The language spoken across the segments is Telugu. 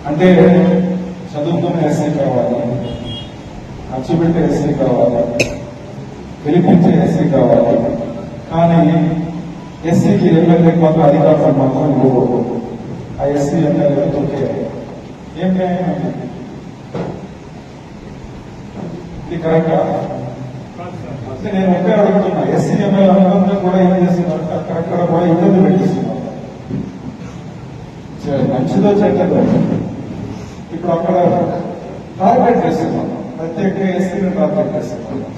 అంటే చదువుకున్న ఎస్ఐ కావాలి, అచ్చుబెట్టే ఎస్ఐ కావాలి, గెలిపించే ఎస్ఐ కావాలి. కానీ ఎస్సీకి ఎమ్మెల్యేకి మాత్రం అధికారులు మాత్రం ఇవ్వకూడదు. ఆ ఎస్సీ ఎమ్మెల్యే తొక్కేయాలి. ఏం న్యాయం? ఇది కరెక్టా? నేను ఒకే అడుగుతున్నా, ఎస్సీ ఎమ్మెల్యే అందరూ కూడా ఏం చేస్తున్నారు? అక్కడక్కడ కూడా ఇబ్బంది పెట్టిస్తున్నారు. మంచిదో చెడ్డదో ఇప్పుడు అక్కడ టార్గెట్ చేస్తున్నాం, ప్రత్యేకంగా ఎస్సీని టార్గెట్ చేస్తున్నాం.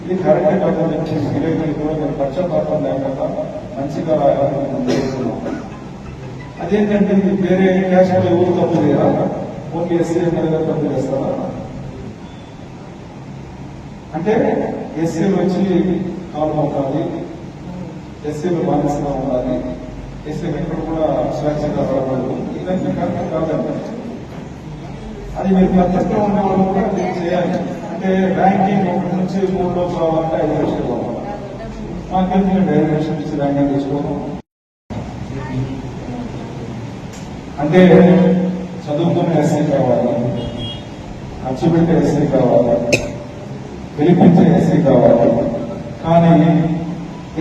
ఇది కరెక్ట్ కాదని విలేకరులు కూడా నేను పక్షపాతం లేకుండా మంచిగా రాయాలని. అదేంటంటే వేరే క్యాస్ట్ ఎవరు తప్పు చేయరా? ఓన్లీ ఎస్సీ ఎమ్మెల్యే తప్పు చేస్తారా? అంటే ఎస్సీలు వచ్చి కాలు మొక్కాలి, ఎస్సీలు బానిసగా ఉండాలి, ఎస్సీలు ఎక్కడ కూడా స్వేచ్ఛగా రాకూడదు. ఇవన్నీ కరెక్ట్ కాదండి. అది మీరు ప్రత్యేకంగా ఉండే వాళ్ళు కూడా చేయాలి. అంటే ర్యాంకింగ్ 1 నుంచి 3 కావాలంటే 5 లక్షలు కావాలి. మాకెందుకు 5 లక్షలు ఇచ్చి ర్యాంకింగ్ తీసుకోవడం? అంటే చదువుకున్న ఎస్ఐ కావాలి, అచ్చుబెట్టే ఎస్ఐ కావాలి, గెలిపించే ఎస్ఐ కావాలి. కానీ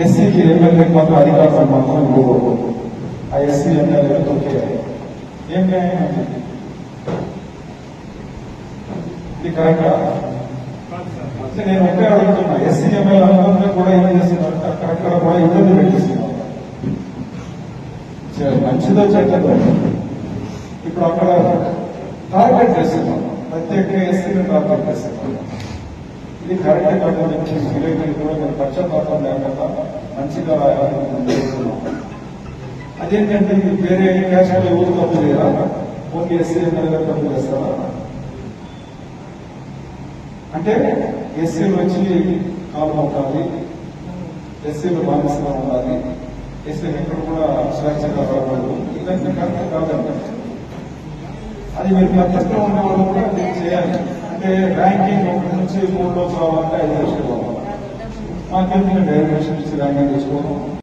ఎస్సీకి ఎమ్మెల్యేకి మాత్రం అధికారులు మాత్రం ఇవ్వకూడదు. ఆ ఎస్సీ ఎమ్మెల్యే తొక్కేయాలి. ఏం న్యాయం? ఇది కరెక్టా? నేను ఒకే అడుగుతున్నా, ఎస్సీ ఎమ్మెల్యే అందరూ కూడా ఏం చేస్తున్నారు? అక్కడక్కడ కూడా ఇబ్బంది పెట్టిస్తున్నారు. మంచిదో చెడ్డదో ఇప్పుడు అక్కడ టార్గెట్ చేస్తున్నాం, ప్రత్యేకంగా ఎస్సీని టార్గెట్ చేస్తున్నాం. ఇది కరెక్ట్ కాదని విలేకరులు కూడా నేను పక్షపాతం లేకుండా మంచిగా రాయాలని. అదేంటంటే వేరే క్యాస్ట్ ఎవరు తప్పు చేయరా? ఓన్లీ ఎస్సీ ఎమ్మెల్యే తప్పు చేస్తారా? అంటే ఎస్సీలు వచ్చి కాలు మొక్కాలి, ఎస్సీలు బానిసగా ఉండాలి, ఎస్సీలు ఎక్కడ కూడా స్వేచ్ఛగా రాకూడదు. ఇవన్నీ కరెక్ట్ కాదండి. అది మీరు ప్రత్యేకంగా ఉండే వాళ్ళు కూడా చేయాలి. అంటే ర్యాంకింగ్ 1 నుంచి 3 కావాలంటే 5 లక్షలు కావాలి. మాకెందుకు 5 లక్షలు ఇచ్చి ర్యాంకింగ్ తీసుకోవడం?